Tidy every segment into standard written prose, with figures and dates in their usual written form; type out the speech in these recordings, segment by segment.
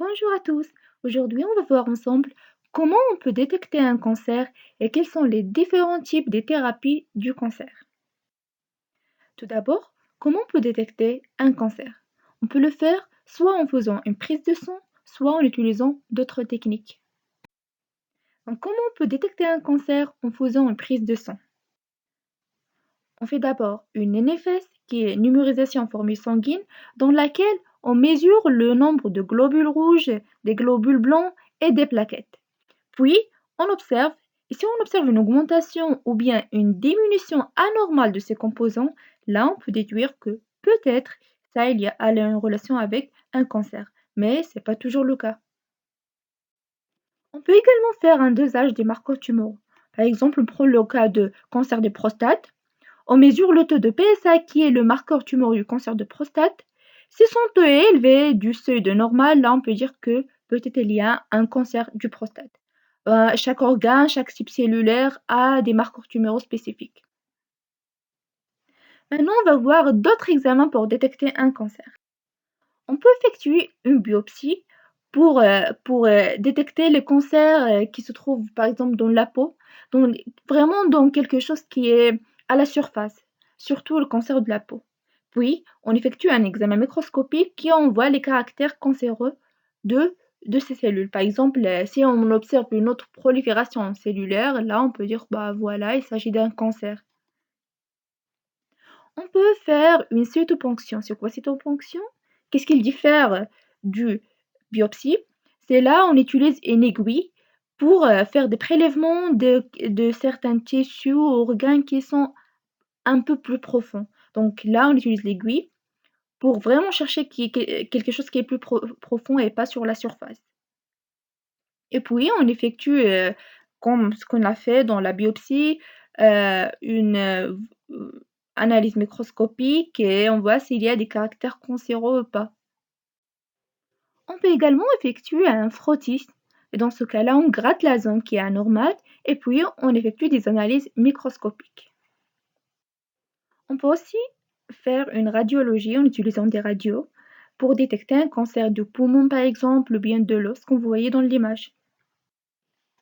Bonjour à tous. Aujourd'hui, on va voir ensemble comment on peut détecter un cancer et quels sont les différents types de thérapies du cancer. Tout d'abord, comment on peut détecter un cancer? On peut le faire soit en faisant une prise de sang, soit en utilisant d'autres techniques. Donc, comment on peut détecter un cancer en faisant une prise de sang? On fait d'abord une NFS, qui est numérisation en formule sanguine, dans laquelle on mesure le nombre de globules rouges, des globules blancs et des plaquettes. Puis, on observe, et si on observe une augmentation ou bien une diminution anormale de ces composants, là on peut déduire que peut-être il y a une relation avec un cancer, mais ce n'est pas toujours le cas. On peut également faire un dosage des marqueurs tumoraux. Par exemple, on prend le cas de cancer de prostate. On mesure le taux de PSA qui est le marqueur tumoraux du cancer de prostate. Si son taux est élevé du seuil de normal, là on peut dire que peut-être il y a un cancer du prostate. Chaque organe, chaque type cellulaire a des marqueurs tumoraux spécifiques. Maintenant, on va voir d'autres examens pour détecter un cancer. On peut effectuer une biopsie pour détecter les cancers qui se trouvent par exemple dans la peau, vraiment dans quelque chose qui est à la surface, surtout le cancer de la peau. Puis, on effectue un examen microscopique qui envoie les caractères cancéreux de, de ces cellules. Par exemple, si on observe une autre prolifération cellulaire, là on peut dire, bah voilà, il s'agit d'un cancer. On peut faire une cytoponction. C'est quoi cytoponction? Qu'est-ce qu'il diffère du biopsie? C'est là on utilise une aiguille pour faire des prélèvements de certains tissus ou organes qui sont un peu plus profonds. Donc là, on utilise l'aiguille pour vraiment chercher quelque chose qui est plus profond et pas sur la surface. Et puis, on effectue, comme ce qu'on a fait dans la biopsie, une analyse microscopique et on voit s'il y a des caractères cancéreux ou pas. On peut également effectuer un frottis. Et dans ce cas-là, on gratte la zone qui est anormale et puis on effectue des analyses microscopiques. On peut aussi faire une radiologie en utilisant des radios pour détecter un cancer du poumon par exemple ou bien de l'os comme vous voyez dans l'image.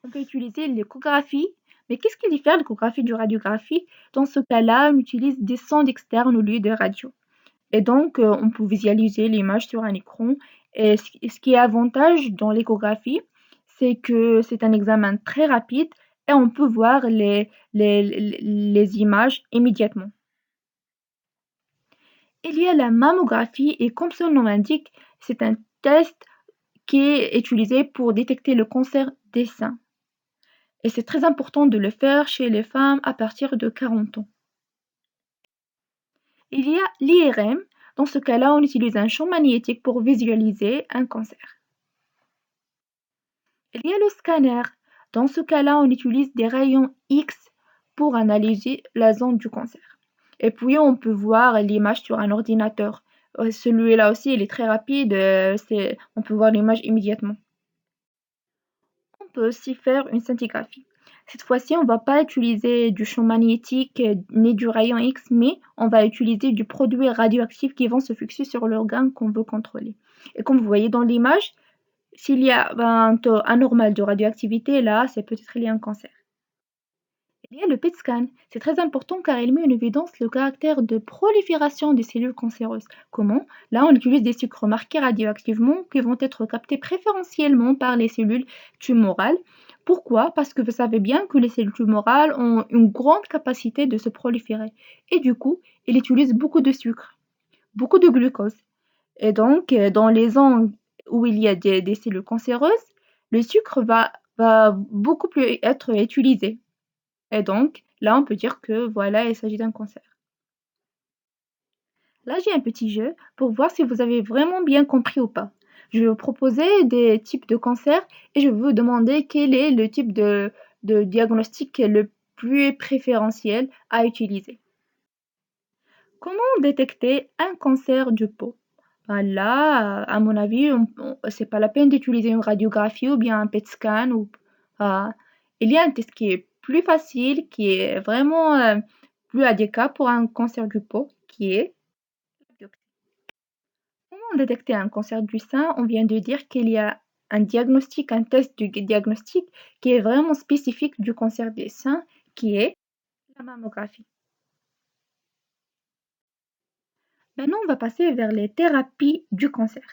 On peut utiliser l'échographie, mais qu'est-ce qui diffère l'échographie du radiographie? Dans ce cas-là, on utilise des sondes externes au lieu de radio. Et donc, on peut visualiser l'image sur un écran. Et ce qui est avantage dans l'échographie, c'est que c'est un examen très rapide et on peut voir les images immédiatement. Il y a la mammographie et comme son nom l'indique, c'est un test qui est utilisé pour détecter le cancer des seins. Et c'est très important de le faire chez les femmes à partir de 40 ans. Il y a l'IRM. Dans ce cas-là, on utilise un champ magnétique pour visualiser un cancer. Il y a le scanner. Dans ce cas-là, on utilise des rayons X pour analyser la zone du cancer. Et puis, on peut voir l'image sur un ordinateur. Celui-là aussi, il est très rapide. On peut voir l'image immédiatement. On peut aussi faire une scintigraphie. Cette fois-ci, on ne va pas utiliser du champ magnétique ni du rayon X, mais on va utiliser du produit radioactif qui vont se fixer sur l'organe qu'on veut contrôler. Et comme vous voyez dans l'image, s'il y a un taux anormal de radioactivité, là, c'est peut-être lié à un cancer. Il y a le PET scan. C'est très important car il met en évidence le caractère de prolifération des cellules cancéreuses. Comment? Là, on utilise des sucres marqués radioactivement qui vont être captés préférentiellement par les cellules tumorales. Pourquoi? Parce que vous savez bien que les cellules tumorales ont une grande capacité de se proliférer. Et du coup, ils utilisent beaucoup de sucre, beaucoup de glucose. Et donc, dans les zones où il y a des cellules cancéreuses, le sucre va beaucoup plus être utilisé. Et donc, là, on peut dire que voilà, il s'agit d'un cancer. Là, j'ai un petit jeu pour voir si vous avez vraiment bien compris ou pas. Je vais vous proposer des types de cancers et je vais vous demander quel est le type de diagnostic le plus préférentiel à utiliser. Comment détecter un cancer du peau? Ben là, à mon avis, c'est pas la peine d'utiliser une radiographie ou bien un PET scan. Euh, il y a un test qui est plus facile, qui est vraiment plus adéquat pour un cancer du peau, qui est la biopsie. Comment on détectait un cancer du sein, on vient de dire qu'il y a un diagnostic, un test de diagnostic qui est vraiment spécifique du cancer des seins, qui est la mammographie. Maintenant, on va passer vers les thérapies du cancer.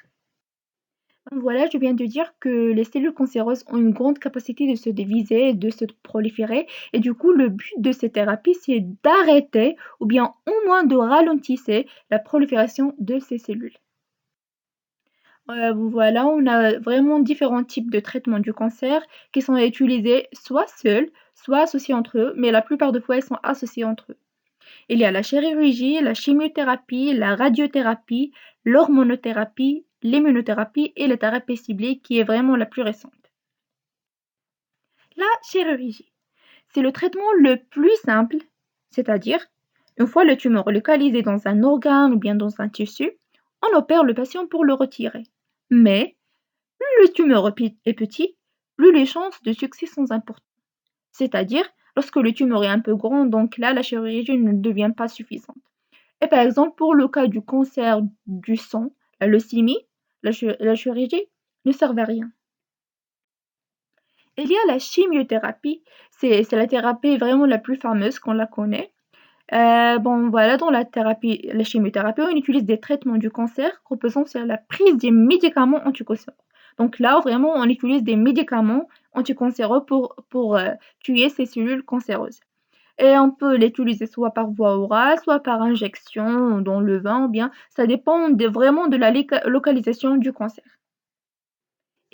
Voilà, je viens de dire que les cellules cancéreuses ont une grande capacité de se diviser, de se proliférer, et du coup, le but de ces thérapies, c'est d'arrêter ou bien au moins de ralentir la prolifération de ces cellules. Voilà, on a vraiment différents types de traitements du cancer qui sont utilisés soit seuls, soit associés entre eux, mais la plupart des fois, ils sont associés entre eux. Il y a la chirurgie, la chimiothérapie, la radiothérapie, l'hormonothérapie, l'immunothérapie et la thérapie ciblée qui est vraiment la plus récente. La chirurgie, c'est le traitement le plus simple, c'est-à-dire, une fois le tumeur localisé dans un organe ou bien dans un tissu, on opère le patient pour le retirer. Mais, plus le tumeur est petit, plus les chances de succès sont importantes. C'est-à-dire, lorsque le tumeur est un peu grand, donc là, la chirurgie ne devient pas suffisante. Et par exemple, pour le cas du cancer du sang, la leucémie, la chirurgie ne sert à rien. Il y a la chimiothérapie, c'est la thérapie vraiment la plus fameuse qu'on la connaît. Bon, voilà, dans la chimiothérapie, on utilise des traitements du cancer reposant sur la prise des médicaments anticancéreux. Donc là, vraiment, on utilise des médicaments anticancéreux pour tuer ces cellules cancéreuses. Et on peut l'utiliser soit par voie orale, soit par injection dans le vin, ou bien ça dépend vraiment de la localisation du cancer.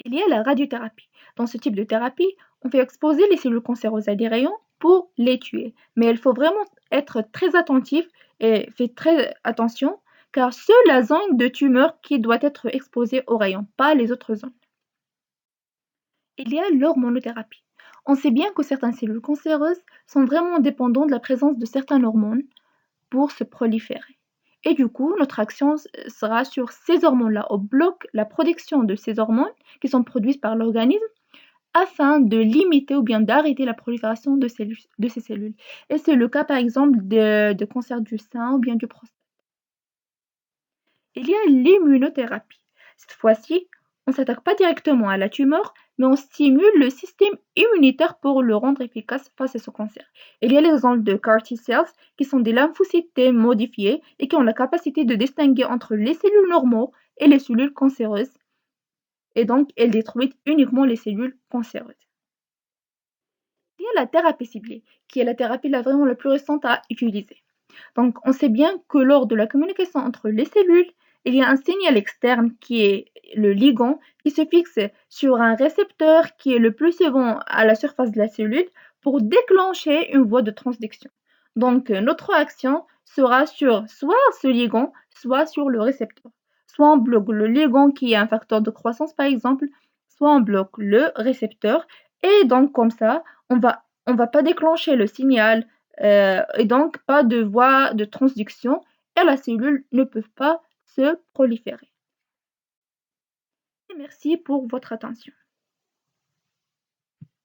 Il y a la radiothérapie. Dans ce type de thérapie, on fait exposer les cellules cancéreuses à des rayons pour les tuer. Mais il faut vraiment être très attentif et faire très attention car seule la zone de tumeur qui doit être exposée aux rayons, pas les autres zones. Il y a l'hormonothérapie. On sait bien que certaines cellules cancéreuses sont vraiment dépendantes de la présence de certaines hormones pour se proliférer. Et du coup, notre action sera sur ces hormones-là. On bloque la production de ces hormones qui sont produites par l'organisme afin de limiter ou bien d'arrêter la prolifération de ces cellules. Et c'est le cas par exemple de cancer du sein ou bien du prostate. Il y a l'immunothérapie. Cette fois-ci, on ne s'attaque pas directement à la tumeur, mais on stimule le système immunitaire pour le rendre efficace face à ce cancer. Il y a l'exemple de CAR T-cells qui sont des lymphocytes T modifiés et qui ont la capacité de distinguer entre les cellules normaux et les cellules cancéreuses. Et donc, elles détruisent uniquement les cellules cancéreuses. Il y a la thérapie ciblée, qui est la thérapie vraiment la plus récente à utiliser. Donc, on sait bien que lors de la communication entre les cellules, il y a un signal externe qui est le ligand qui se fixe sur un récepteur qui est le plus souvent à la surface de la cellule pour déclencher une voie de transduction. Donc, notre action sera sur soit ce ligand, soit sur le récepteur. Soit on bloque le ligand qui est un facteur de croissance par exemple, soit on bloque le récepteur et donc comme ça, on va pas déclencher le signal et donc pas de voie de transduction et la cellule ne peut pas se proliférer. Et merci pour votre attention.